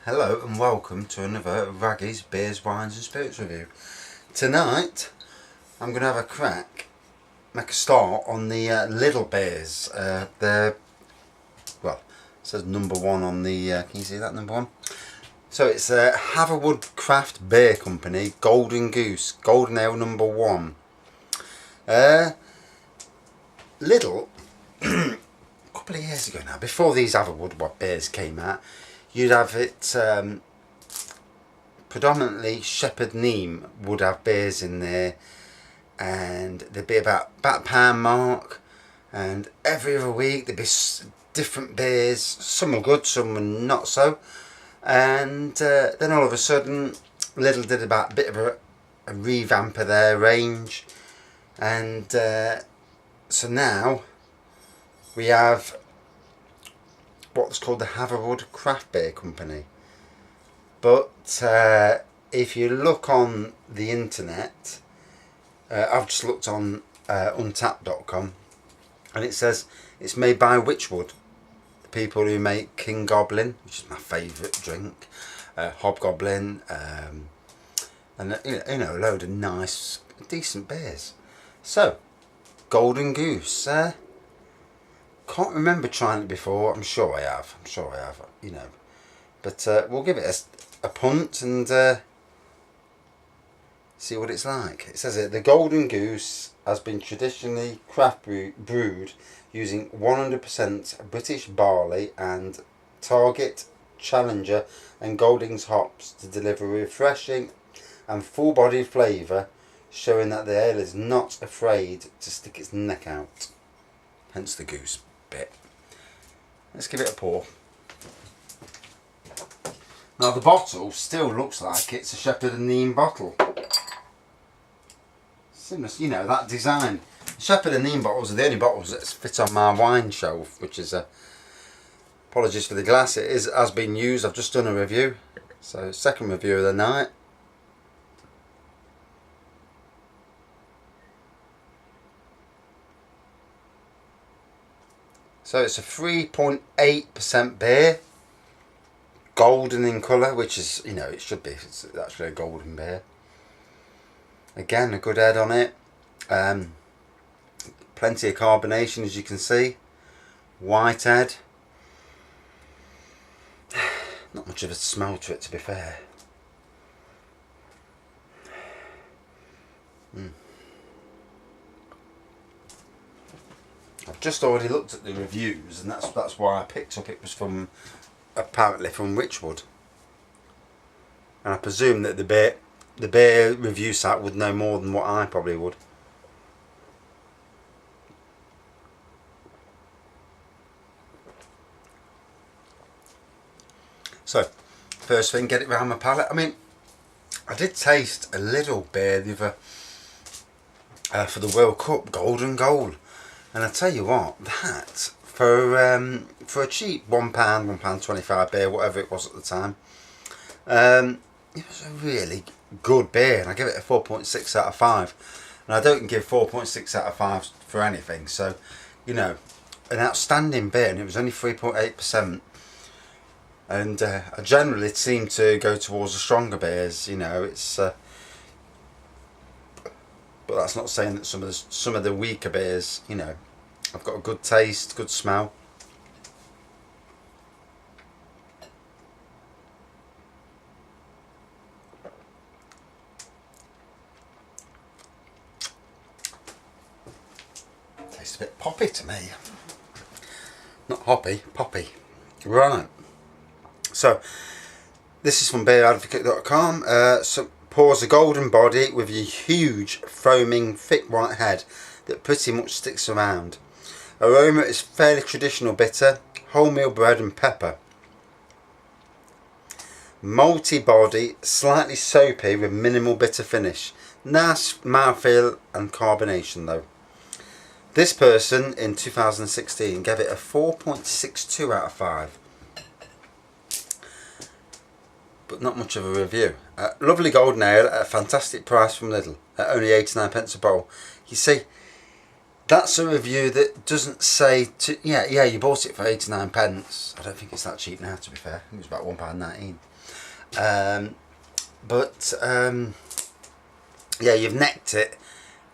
Hello and welcome to another Raggy's Beers, Wines and Spirits review. Tonight I'm going to have a crack, make a start on the Lidl beers. They're, well, it says number one on the, can you see that, number one? So it's Hatherwood Craft Beer Company, Golden Goose, Golden Ale number one. Lidl, a couple of years ago now, before these Hatherwood beers came out, you'd have it predominantly Shepherd Neame would have beers in there, and they'd be about a pound mark, and every other week there'd be different beers. Some were good, some were not so, and then all of a sudden Lidl did about a bit of a revamp of their range, and so now we have what's called the Hatherwood Craft Beer Company. But if you look on the internet, I've just looked on Untapped.com, and it says it's made by Witchwood, the people who make King Goblin, which is my favourite drink, Hobgoblin, and you know, a load of nice, decent beers. So, Golden Goose. Can't remember trying it before. I'm sure I have. You know, but we'll give it a punt and see what it's like. It says it. The Golden Goose has been traditionally craft brewed using 100% British barley and Target, Challenger, and Goldings hops to deliver refreshing and full-bodied flavour, showing that the ale is not afraid to stick its neck out. Hence the goose bit. Let's give it a pour. Now the bottle still looks like it's a Shepherd and Neame bottle. Similar, you know, that design. Shepherd and Neame bottles are the only bottles that fit on my wine shelf, which is apologies for the glass. It has been used. I've just done a review, so second review of the night. So it's a 3.8% beer, golden in colour, which is, you know, it should be. It's actually a golden beer. Again, a good head on it. Plenty of carbonation, as you can see. White head. Not much of a smell to it, to be fair. I've just already looked at the reviews, and that's why I picked up. It was apparently from Witchwood, and I presume that the beer review site would know more than what I probably would. So, first thing, get it round my palate. I mean, I did taste a Lidl beer the other for the World Cup, Golden Goal. And I tell you what, that for a cheap £1.25 beer, whatever it was at the time, it was a really good beer, and I give it a 4.6 out of 5. And I don't give 4.6 out of 5 for anything, so you know, an outstanding beer, and it was only 3.8%. And I generally seem to go towards the stronger beers. You know, it's. But that's not saying that some of the weaker beers, you know, I've got a good taste, good smell. Tastes a bit poppy to me. Not hoppy, poppy. Right. So, this is from beeradvocate.com. So pours a golden body with a huge, foaming, thick white head that pretty much sticks around. Aroma is fairly traditional bitter, wholemeal bread and pepper. Malty body, slightly soapy with minimal bitter finish. Nice mouthfeel and carbonation though. This person in 2016 gave it a 4.62 out of 5. But not much of a review. Lovely golden ale at a fantastic price from Lidl at only 89 pence a bottle. You see, that's a review that doesn't say to, yeah, you bought it for 89 pence. I don't think it's that cheap now, to be fair. I think it was about £1.19. Yeah, you've necked it.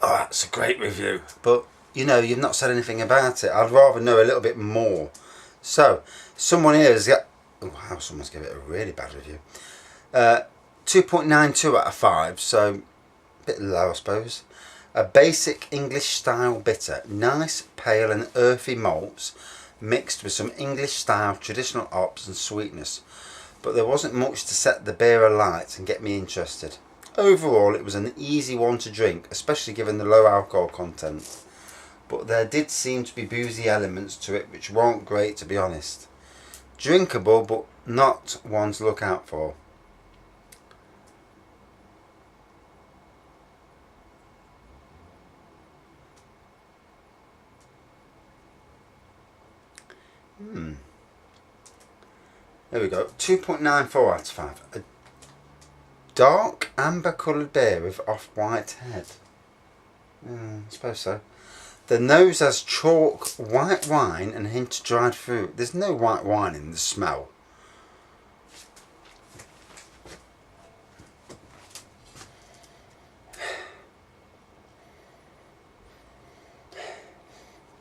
Oh, that's a great review. But, you know, you've not said anything about it. I'd rather know a little bit more. So, someone here has got... Oh, wow, someone's given it a really bad review. 2.92 out of 5, so a bit low, I suppose. A basic English style bitter. Nice, pale and earthy malts mixed with some English style traditional hops and sweetness. But there wasn't much to set the beer alight and get me interested. Overall, it was an easy one to drink, especially given the low alcohol content. But there did seem to be boozy elements to it which weren't great, to be honest. Drinkable, but not one to look out for. There we go. 2.94 out of 5. A dark amber coloured beer with off-white head. I suppose so. The nose has chalk, white wine and a hint of dried fruit. There's no white wine in the smell.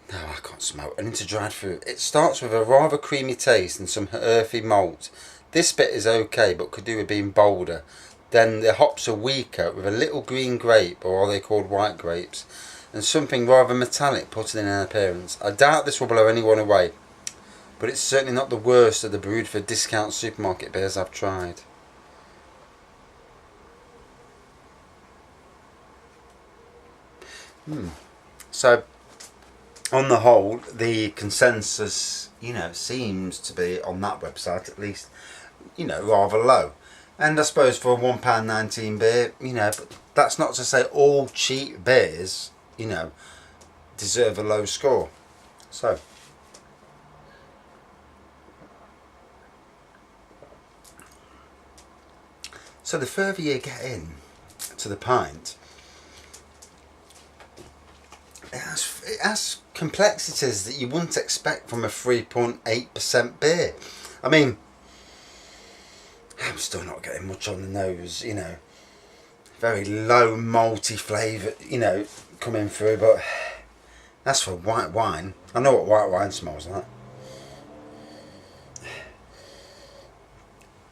No, I can't smell it. And into dried fruit. It starts with a rather creamy taste and some earthy malt. This bit is okay, but could do with being bolder. Then the hops are weaker, with a little green grape, or are they called white grapes, and something rather metallic putting in an appearance. I doubt this will blow anyone away, but it's certainly not the worst of the brewed for discount supermarket beers I've tried. So, on the whole, the consensus, you know, seems to be, on that website at least, you know, rather low. And I suppose for a £1.19 beer, you know, but that's not to say all cheap beers, you know, deserve a low score. So, the further you get in to the pint, it has complexities that you wouldn't expect from a 3.8% beer. I mean, I'm still not getting much on the nose, you know. Very low malty flavour, you know, coming through, but that's for white wine. I know what white wine smells like.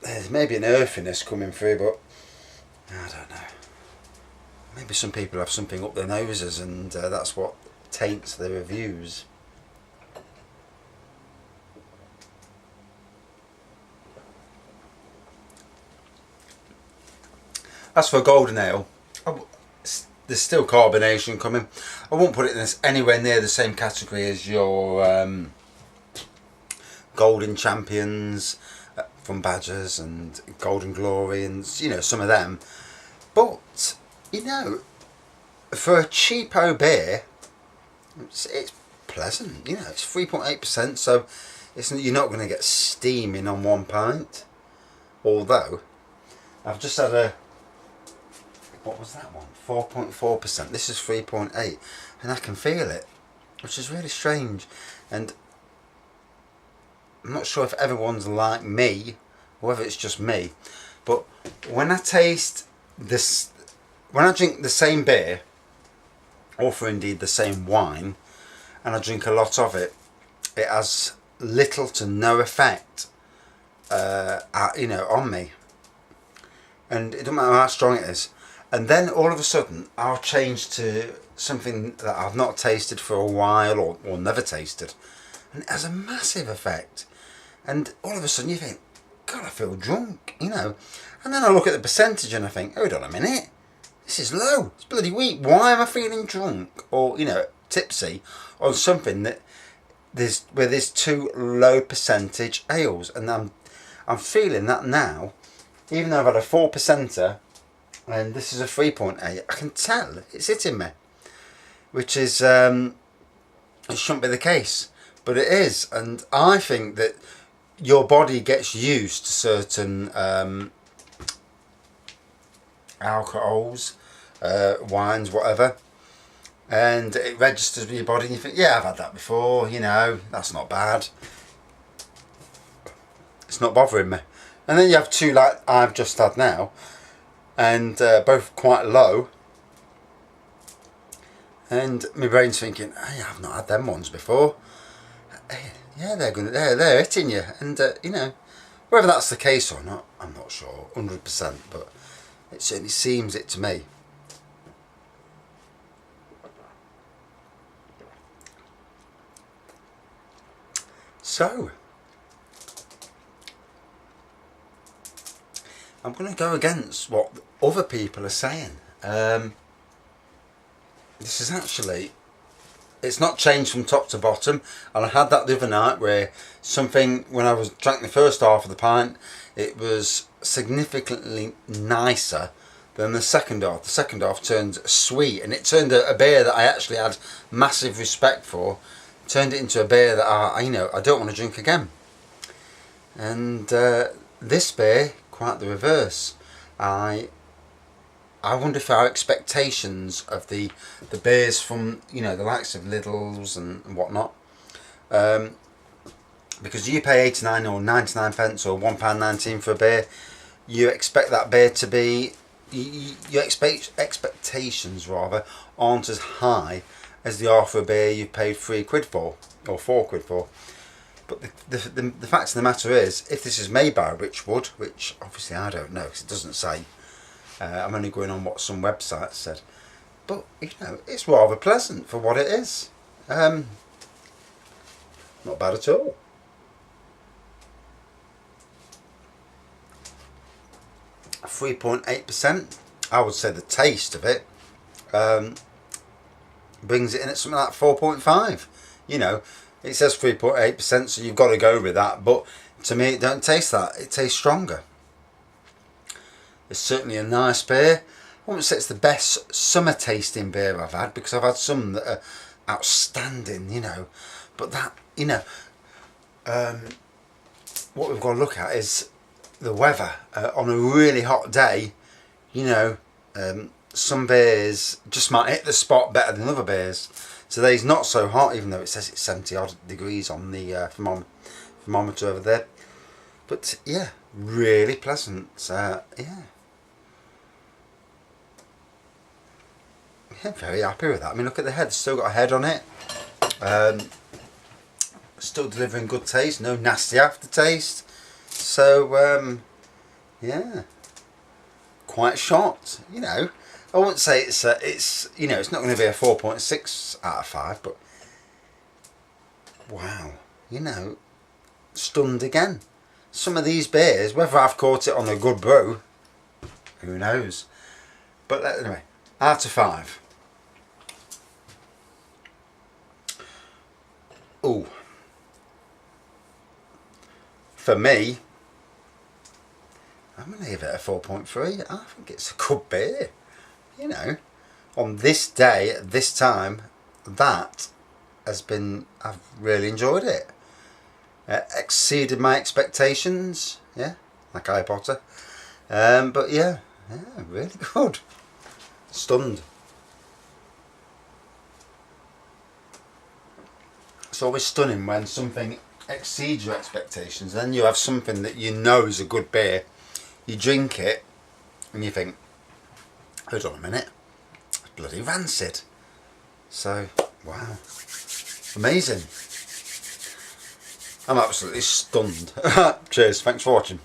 There's maybe an earthiness coming through, but I don't know. Maybe some people have something up their noses and that's what taints their reviews. As for golden ale, there's still carbonation coming. I won't put it in anywhere near the same category as your Golden Champions from Badgers and Golden Glory and, you know, some of them. But, you know, for a cheapo beer, it's pleasant. You know, it's 3.8%, so you're not going to get steaming on one pint. Although, I've just had a... What was that one? 4.4%. This is 3.8, and I can feel it, which is really strange. And I'm not sure if everyone's like me, or whether it's just me, but when I taste this, when I drink the same beer, or for indeed the same wine, and I drink a lot of it, it has little to no effect, you know, on me. And it doesn't matter how strong it is. And then all of a sudden, I'll change to something that I've not tasted for a while or never tasted. And it has a massive effect. And all of a sudden you think, God, I feel drunk, you know. And then I look at the percentage and I think, hold on a minute, this is low. It's bloody weak. Why am I feeling drunk or, you know, tipsy on something that there's two low percentage ales? And I'm feeling that now, even though I've had a 4%er, and this is a 3.8, I can tell it's hitting me, which is it shouldn't be the case, but it is. And I think that your body gets used to certain alcohols, wines, whatever, and it registers with your body, and you think, yeah, I've had that before, you know, that's not bad. It's not bothering me. And then you have two like I've just had now, and both quite low, and my brain's thinking, hey, I've not had them ones before. Hey, yeah, they're hitting you, and you know, whether that's the case or not, I'm not sure, 100%, but it certainly seems it to me. So, I'm going to go against what other people are saying. This is actually, it's not changed from top to bottom, and I had that the other night where something, when I drank the first half of the pint, it was significantly nicer than the second half. The second half turned sweet, and it turned a beer that I actually had massive respect for, turned it into a beer that I don't want to drink again. And this beer, quite the reverse. I wonder if our expectations of the beers from, you know, the likes of Lidls and whatnot, because you pay 89 or 99 pence or £1.19 for a beer, you expect that beer to be, your expectations rather aren't as high as they are for a beer you paid £3 for or £4 for. But the fact of the matter is, if this is made by Richwood, which obviously I don't know because it doesn't say, I'm only going on what some websites said, but you know, it's rather pleasant for what it is. Not bad at all. A 3.8%. I would say the taste of it brings it in at something like 4.5. You know, it says 3.8%, so you've got to go with that. But to me, it don't taste that. It tastes stronger. It's certainly a nice beer. I wouldn't say it's the best summer tasting beer I've had, because I've had some that are outstanding, you know. But that, you know, what we've got to look at is the weather. On a really hot day, you know, some beers just might hit the spot better than other beers. Today's not so hot, even though it says it's 70 odd degrees on the thermometer over there. But yeah, really pleasant. Yeah, very happy with that. I mean, look at the head. It's still got a head on it. Still delivering good taste. No nasty aftertaste. So yeah, quite shocked. You know, I wouldn't say it's you know, it's not going to be a 4.6 out of 5, but wow, you know, stunned again. Some of these beers, whether I've caught it on a good brew, who knows? But anyway, out of 5. Ooh, for me, I'm going to give it a 4.3. I think it's a good beer. You know, on this day, at this time, that has been, I've really enjoyed it. Exceeded my expectations, yeah, like Harry Potter. But yeah, really good. Stunned. It's always stunning when something exceeds your expectations. Then you have something that you know is a good beer. You drink it and you think, hold on a minute, it's bloody rancid. So, wow, amazing. I'm absolutely stunned. Cheers, thanks for watching.